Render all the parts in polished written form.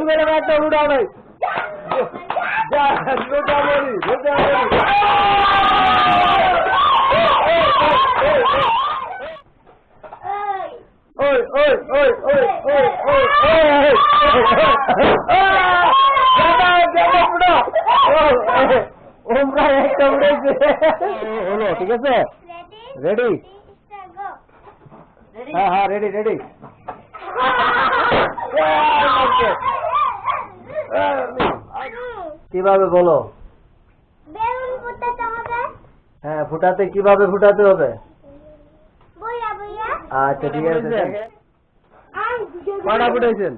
Madam একটা উড়াও নাই ওই ওই ওই ওই ওই ওই একটা উড়েছে হলো ঠিক আছে রেডি হ্যাঁ হ্যাঁ রেডি রেডি কিভাবে বলো হ্যাঁ ফুটাতে কিভাবে ফুটাতে হবে আচ্ছা ঠিক আছে কটা ফুটাইছেন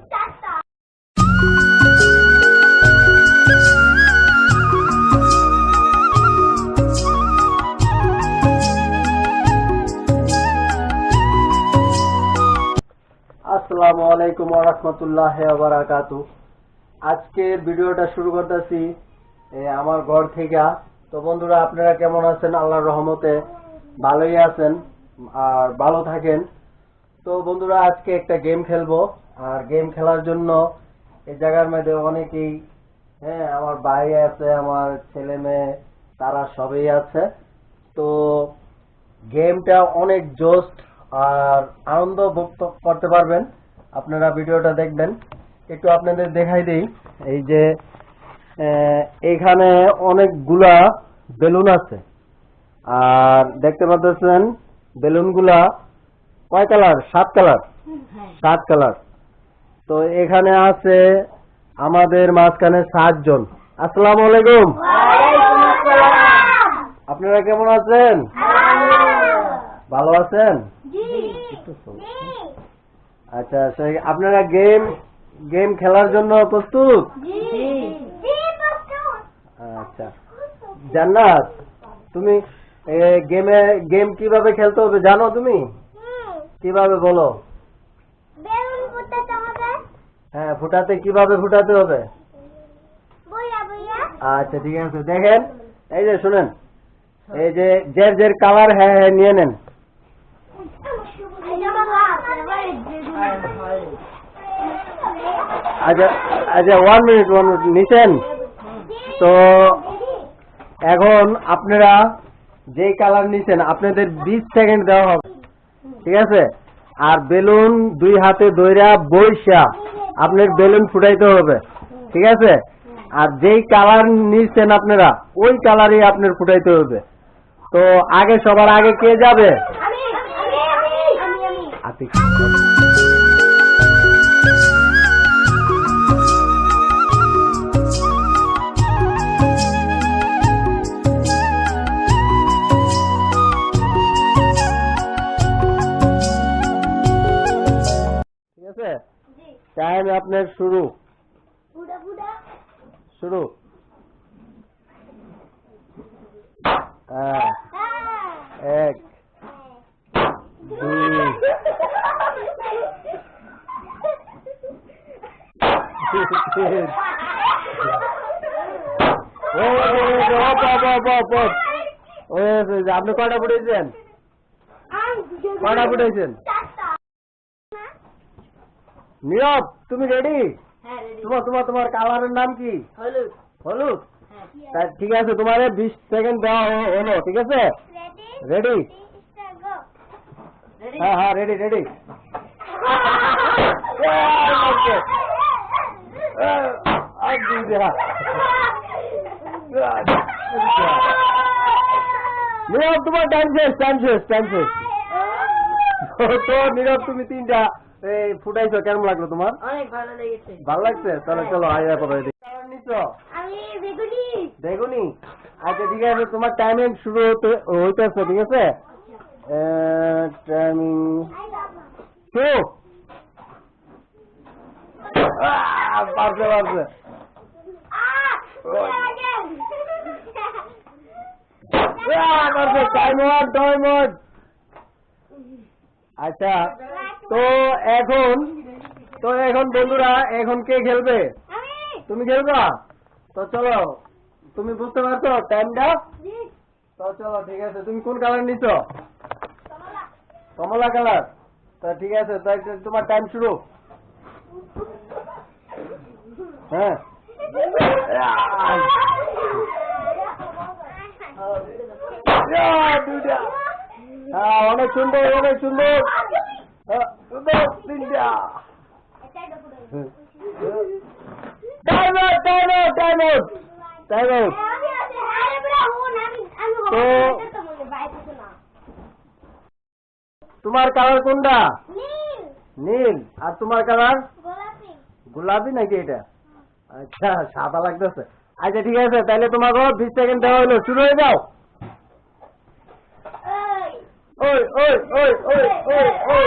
আসসালামু আলাইকুম ওয়া রাহমাতুল্লাহি ওয়া বারাকাতুহু। আজকের ভিডিওটা শুরু করতেছি আমার ঘর থেকে। তো বন্ধুরা আপনারা কেমন আছেন? আল্লাহর রহমতে ভালোই আছেন আর ভালো থাকেন। তো বন্ধুরা আজকে একটা গেম খেলবো, আর গেম খেলার জন্য এই জায়গার মধ্যে অনেকেই আমার ভাই আছে, আমার ছেলে মেয়ে তারা সবই আছে। তো গেমটা অনেক জোশ আর আনন্দ ভোগ করতে পারবেন। আপনারা ভিডিওটা দেখবেন। একটু আপনাদের দেখাই দিই, এই যে এখানে অনেকগুলা বেলুন আছে, আর দেখতে পাচ্ছেন বেলুনগুলা কয় কালার? 7 colour, 7 colour. তো এখানে আছে আমাদের মাঝখানে 7 জন। আসসালামু আলাইকুম। আপনারা কেমন আছেন? ভালো আছেন? আচ্ছা আপনারা গেম খেলার জন্য প্রস্তুত? আচ্ছা জান্নাত, তুমি গেম কিভাবে খেলতে হবে জানো? তুমি কিভাবে বলো? হ্যাঁ ফুটাতে কিভাবে ফুটাতে হবে? আচ্ছা ঠিক আছে, দেখেন এই যে শুনেন, এই যে যে কালার হ্যাঁ নিয়ে নেন। আচ্ছা আচ্ছা 1 মিনিট নিছেন। তো এখন আপনারা যেই কালার নিছেন আপনাদের 20 সেকেন্ড দেওয়া হবে, ঠিক আছে? আর বেলুন 2 হাতে ধইরা বইসা আপনার বেলুন ফুটাইতে হবে, ঠিক আছে? আর যেই কালার নিছেন আপনারা ওই কালারই আপনার ফুটাইতে হবে। তো আগে সবার আগে কে যাবে? আতিক। ঠিক আছে, টাইম আপনার শুরু। শুরু। হ্যাঁ 1 2 আপনি কয়টা ফুটাইছেন? কয়টা ফুটাইছেন? নীরব তুমি রেডি? তোমার কালারের নাম কি? হলুদ। হলুদ, ঠিক আছে। তোমার 20 সেকেন্ড দেওয়া হলো, ঠিক আছে? রেডি? হ্যাঁ হ্যাঁ রেডি রেডি। নীরব তোমার টাইম শেষ। তো নীরব তুমি 3টা ফুটাইছো, কেমন লাগলো তোমার? অনেক ভালো লেগেছে। ভালো লাগছে? তাহলে চলো আইয়া পড়ো। আমি বেগুনি। বেগুনি, আচ্ছা ঠিক আছে। তোমার টাইমিং শুরু হইতেছে, ঠিক আছে? টাইমিং শুরু। পারছে টাইম আউট। আচ্ছা তো এখন বন্ধুরা এখন কে খেলবে? তুমি খেলবা? তো চলো, তুমি বুঝতে পারছো টাইমটা? তো চলো ঠিক আছে। তুমি কোন কালার নিছো? কমলা কালার। তো ঠিক আছে, তোমার টাইম শুরু। হ্যাঁ দুইটা অনেক সুন্দর অনেক সুন্দর সুন্দর তিনটা time out time out time out time out তো তোমার কালার কোনটা নীল আর তোমার কালার গোলাপি নাকি এটা আচ্ছা সাদা লাগতেছে আচ্ছা ঠিক আছে তাহলে তোমাকে 20 সেকেন্ড দেওয়া হলো শুরু হয়ে যাও ওই ওই ওই ওই ওই ওই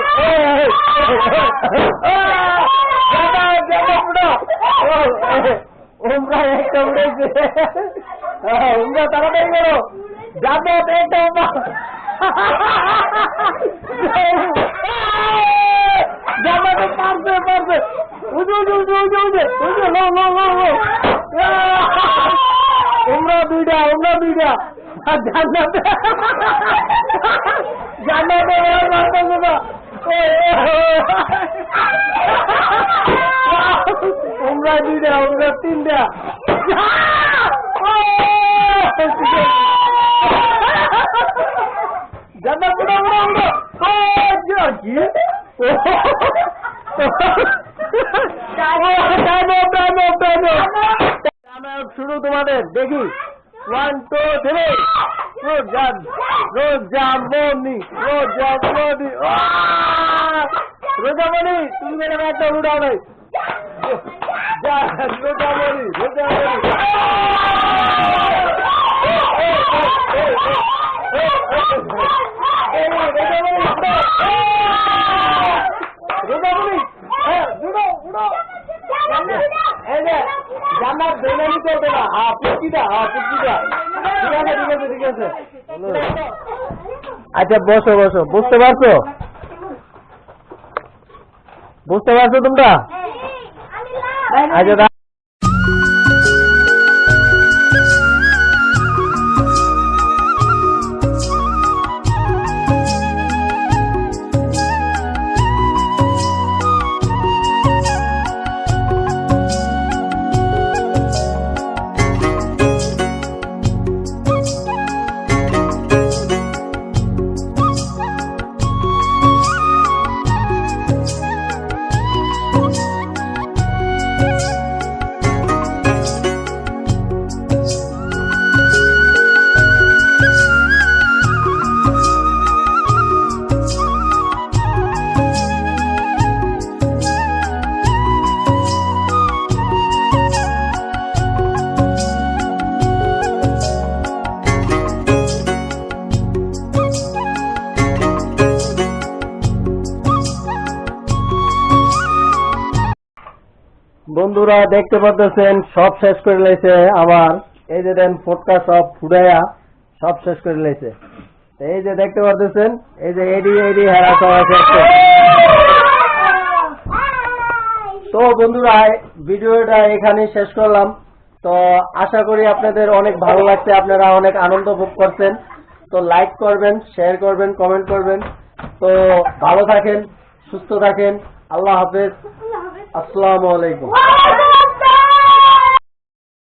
উমরা একটা উড়েছে উমরা তাড়াতাড়ি করো যাবো একটা জামাতে পারবে পারবে উজু উজু উজু উজু উজু উজু লো লো লো লো উমরা দুইটা জান্নাতে জান্নাতে মারতে যাবা উমরা দুইটা উমরা তিনটা জান্নাত উড়া উড়া উড়া কি শুরু তোমাদের দেখি 1 2 3 রোজামণি রোজামণি তুমি মেরে একটা উড়াও নাই রোজামণি জান্নাত বেনামি করবে না পুটকিটা ঠিক আছে আচ্ছা বসো বুঝতে পারছো তোমরা আচ্ছা বন্ধুরা দেখতে পাচ্ছেন সব শেষ করে লাইছে আমার এই যে দেন ফটকা সব ফুড়াইয়া সব শেষ করে লাইছে এই যে দেখতে পাচ্ছেন এই যে এডি হেরা সব আছে তো বন্ধুরা ভিডিওটা এখানেই শেষ করলাম তো আশা করি আপনাদের অনেক ভালো লাগছে আপনারা অনেক আনন্দ ভোগ করছেন তো লাইক করবেন শেয়ার করবেন কমেন্ট করবেন তো ভালো থাকেন সুস্থ থাকেন আল্লাহ হাফেজ আসসালামু আলাইকুম